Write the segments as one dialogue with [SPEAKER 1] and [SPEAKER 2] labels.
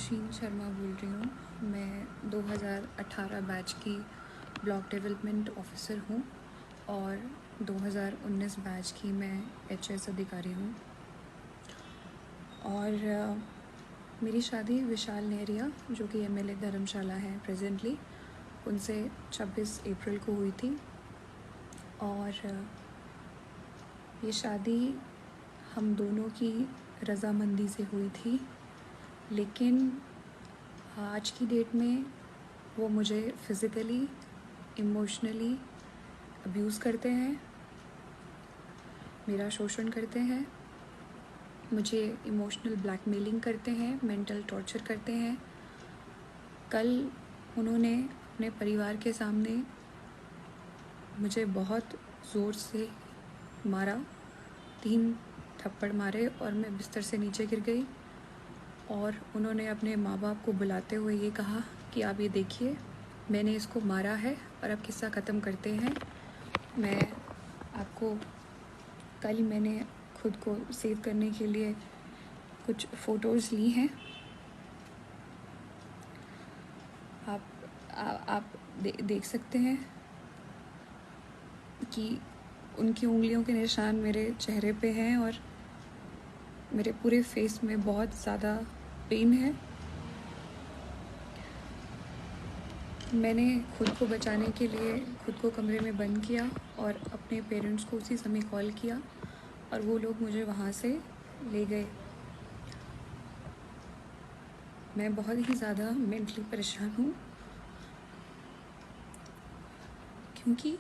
[SPEAKER 1] खुशीन शर्मा बोल रही हूँ। मैं 2018 बैच की ब्लॉक डेवलपमेंट ऑफिसर हूँ और 2019 बैच की मैं एचएस अधिकारी हूँ। और मेरी शादी विशाल नेहरिया जो कि एमएलए धर्मशाला है प्रेजेंटली, उनसे 26 अप्रैल को हुई थी। और ये शादी हम दोनों की रज़ामंदी से हुई थी, लेकिन आज की डेट में वो मुझे फ़िज़िकली, इमोशनली अब्यूज़ करते हैं, मेरा शोषण करते हैं, मुझे इमोशनल ब्लैकमेलिंग करते हैं, मेंटल टॉर्चर करते हैं। कल उन्होंने अपने परिवार के सामने मुझे बहुत ज़ोर से मारा, 3 थप्पड़ मारे और मैं बिस्तर से नीचे गिर गई। और उन्होंने अपने माँ बाप को बुलाते हुए ये कहा कि आप ये देखिए, मैंने इसको मारा है और अब किस्सा ख़त्म करते हैं। मैं आपको कल मैंने खुद को सेव करने के लिए कुछ फ़ोटोज़ ली हैं, आप देख सकते हैं कि उनकी उंगलियों के निशान मेरे चेहरे पे हैं और मेरे पूरे फेस में बहुत ज़्यादा पेन है। मैंने खुद को बचाने के लिए खुद को कमरे में बंद किया और अपने पेरेंट्स को उसी समय कॉल किया और वो लोग मुझे वहाँ से ले गए। मैं बहुत ही ज़्यादा मेंटली परेशान हूँ, क्योंकि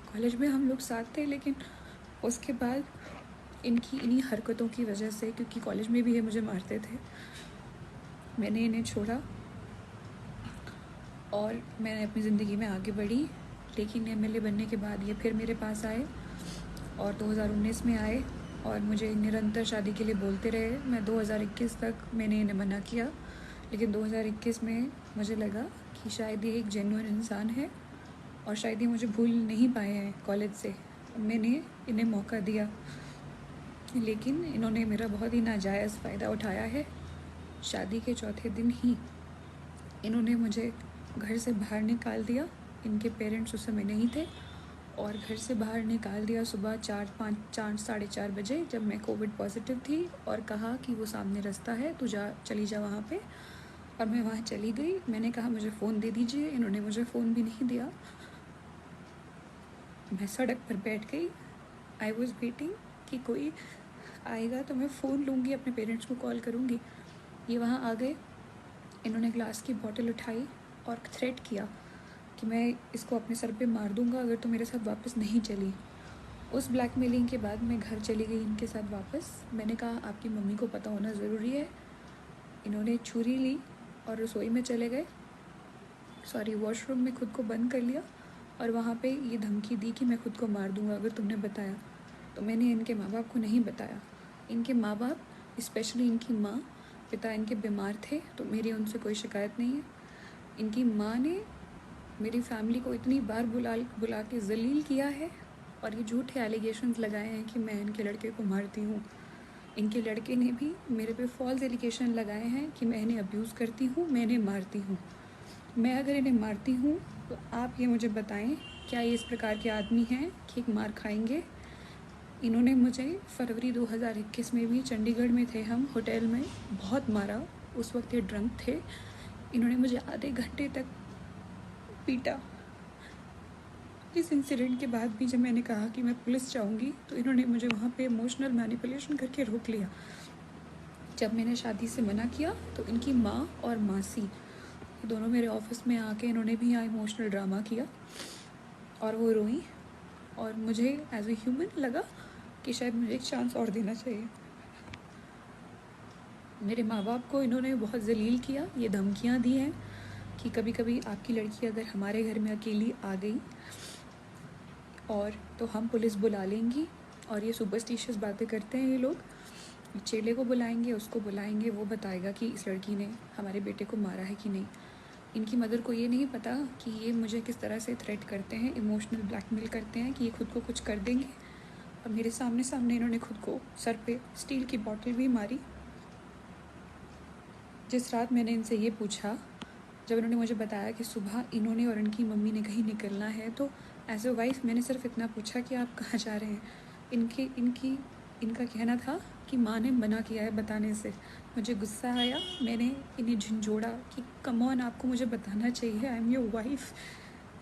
[SPEAKER 1] कॉलेज में हम लोग साथ थे, लेकिन उसके बाद इनकी इन्हीं हरकतों की वजह से, क्योंकि कॉलेज में भी ये मुझे मारते थे, मैंने इन्हें छोड़ा और मैंने अपनी ज़िंदगी में आगे बढ़ी। लेकिन एमएलए बनने के बाद ये फिर मेरे पास आए और 2019 में आए और मुझे निरंतर शादी के लिए बोलते रहे। मैं 2021 तक मैंने इन्हें मना किया, लेकिन 2021 में मुझे लगा कि शायद ये एक जेन्युइन इंसान है और शायद ये मुझे भूल नहीं पाए हैं कॉलेज से। मैंने इन्हें मौका दिया, लेकिन इन्होंने मेरा बहुत ही नाजायज़ फ़ायदा उठाया है। शादी के चौथे दिन ही इन्होंने मुझे घर से बाहर निकाल दिया। इनके पेरेंट्स उस समय नहीं थे और घर से बाहर निकाल दिया सुबह 4 साढ़े 4 बजे, जब मैं कोविड पॉजिटिव थी, और कहा कि वो सामने रास्ता है, तू चली जा वहाँ पे। और मैं वहाँ चली गई। मैंने कहा मुझे फ़ोन दे दीजिए, इन्होंने मुझे फ़ोन भी नहीं दिया। मैं सड़क पर बैठ गई। आई वॉज़ वेटिंग कि कोई आएगा तो मैं फ़ोन लूँगी, अपने पेरेंट्स को कॉल करूँगी। ये वहाँ आ गए। इन्होंने ग्लास की बॉटल उठाई और थ्रेट किया कि मैं इसको अपने सर पे मार दूँगा अगर तो मेरे साथ वापस नहीं चली। उस ब्लैकमेलिंग के बाद मैं घर चली गई इनके साथ वापस। मैंने कहा आपकी मम्मी को पता होना ज़रूरी है। इन्होंने छुरी ली और रसोई में चले गए, वॉशरूम में खुद को बंद कर लिया और वहाँ पे ये धमकी दी कि मैं खुद को मार दूँगा अगर तुमने बताया। तो मैंने इनके माँ बाप को नहीं बताया। इनके माँ बाप, स्पेशली इनकी माँ, पिता इनके बीमार थे, तो मेरी उनसे कोई शिकायत नहीं है। इनकी माँ ने मेरी फैमिली को इतनी बार बुला के ज़लील किया है और ये झूठे एलिगेशंस लगाए हैं कि मैं इनके लड़के को मारती हूँ। इनके लड़के ने भी मेरे पे फॉल्स एलिगेशन लगाए हैं कि मैं इन्हें अब्यूज़ करती हूँ, मैं इन्हें मारती हूँ। मैं अगर इन्हें मारती हूँ तो आप ये मुझे बताएं, क्या ये इस प्रकार के आदमी हैं कि एक मार खाएंगे? इन्होंने मुझे फरवरी 2021 में भी, चंडीगढ़ में थे हम होटल में, बहुत मारा। उस वक्त ये ड्रंक थे। इन्होंने मुझे आधे घंटे तक पीटा। इस इंसिडेंट के बाद भी जब मैंने कहा कि मैं पुलिस जाऊंगी तो इन्होंने मुझे वहाँ पे इमोशनल मैनिपुलेशन करके रोक लिया। जब मैंने शादी से मना किया तो इनकी माँ और मासी दोनों मेरे ऑफिस में आके इन्होंने भी यहाँ इमोशनल ड्रामा किया और वो रोई। और मुझे एज ए ह्यूमन लगा कि शायद मुझे एक चांस और देना चाहिए। मेरे माँ बाप को इन्होंने बहुत ज़लील किया। ये धमकियाँ दी हैं कि कभी कभी आपकी लड़की अगर हमारे घर में अकेली आ गई और तो हम पुलिस बुला लेंगी। और ये सुपरस्टिशियस बातें करते हैं ये लोग। चेले को बुलाएंगे, उसको बुलाएंगे, वो बताएगा कि इस लड़की ने हमारे बेटे को मारा है कि नहीं। इनकी मदर को ये नहीं पता कि ये मुझे किस तरह से थ्रेट करते हैं, इमोशनल ब्लैकमेल करते हैं कि ये खुद को कुछ कर देंगे और मेरे सामने सामने इन्होंने खुद को सर पे स्टील की बॉटल भी मारी। जिस रात मैंने इनसे ये पूछा, जब इन्होंने मुझे बताया कि सुबह इन्होंने और इनकी मम्मी ने कहीं निकलना है, तो एज अ वाइफ मैंने सिर्फ इतना पूछा कि आप कहाँ जा रहे हैं। इनका कहना था कि माँ ने मना किया है बताने से। मुझे गुस्सा आया, मैंने इन्हें झंझोड़ा कि कम ऑन, आपको मुझे बताना चाहिए, I am your wife,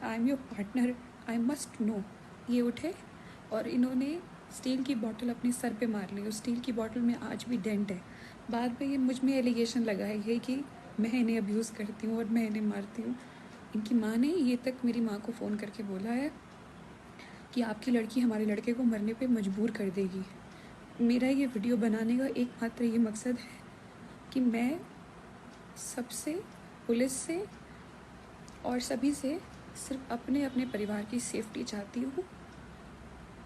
[SPEAKER 1] I am your partner, I must know. ये उठे और इन्होंने स्टील की बॉटल अपने सर पे मार ली। उस स्टील की बॉटल में आज भी डेंट है। बाद में ये मुझ में एलिगेशन लगाई है कि मैं इन्हें अब्यूज़ करती हूँ और मैं इन्हें मारती हूँ। इनकी माँ ने ये तक मेरी माँ को फ़ोन करके बोला है कि आपकी लड़की हमारे लड़के को मरने पे मजबूर कर देगी। मेरा ये वीडियो बनाने का एकमात्र ये मकसद है कि मैं सबसे, पुलिस से और सभी से सिर्फ अपने अपने परिवार की सेफ्टी चाहती हूँ।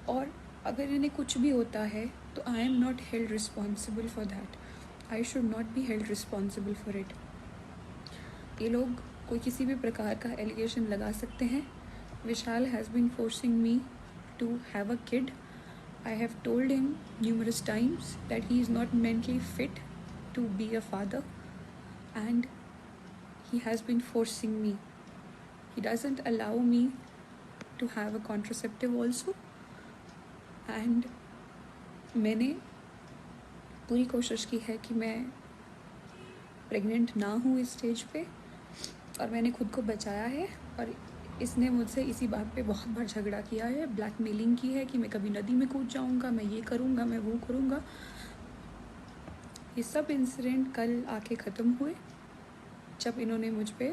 [SPEAKER 1] और अगर इन्हें कुछ भी होता है तो I am not held responsible for that, I should not be held responsible for it. ये लोग कोई किसी भी प्रकार का एलिगेशन लगा सकते हैं। Vishal has been forcing me to have a kid. I have told him numerous times that he is not mentally fit to be a father, and he has been forcing me. He doesn't allow me to have a contraceptive also, and मैंने पूरी कोशिश की है कि मैं pregnant ना हूँ इस स्टेज पे, और मैंने खुद को बचाया है। और इसने मुझसे इसी बात पे बहुत बार झगड़ा किया है, ब्लैकमेलिंग की है कि मैं कभी नदी में कूद जाऊँगा, मैं ये करूँगा, मैं वो करूँगा। ये सब इंसिडेंट कल आके ख़त्म हुए जब इन्होंने मुझ पे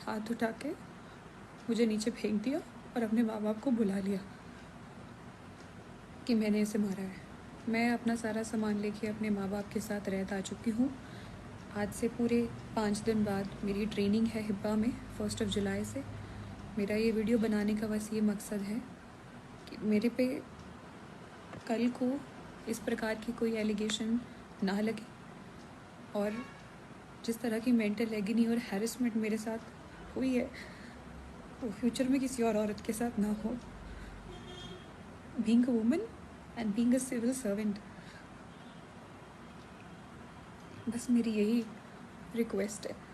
[SPEAKER 1] हाथ उठा के मुझे नीचे फेंक दिया और अपने माँ बाप को बुला लिया कि मैंने इसे मारा है। मैं अपना सारा सामान लेके अपने माँ बाप के साथ रहत आ चुकी हूँ। आज से पूरे 5 दिन बाद मेरी ट्रेनिंग है हिब्बा में 1 जुलाई से। मेरा ये वीडियो बनाने का बस ये मकसद है कि मेरे पे कल को इस प्रकार की कोई एलिगेशन ना लगे, और जिस तरह की मेंटल एगनी और हैरेसमेंट मेरे साथ हुई है वो फ्यूचर में किसी और औरत के साथ ना हो। Being a woman and being a civil servant, बस मेरी यही रिक्वेस्ट है।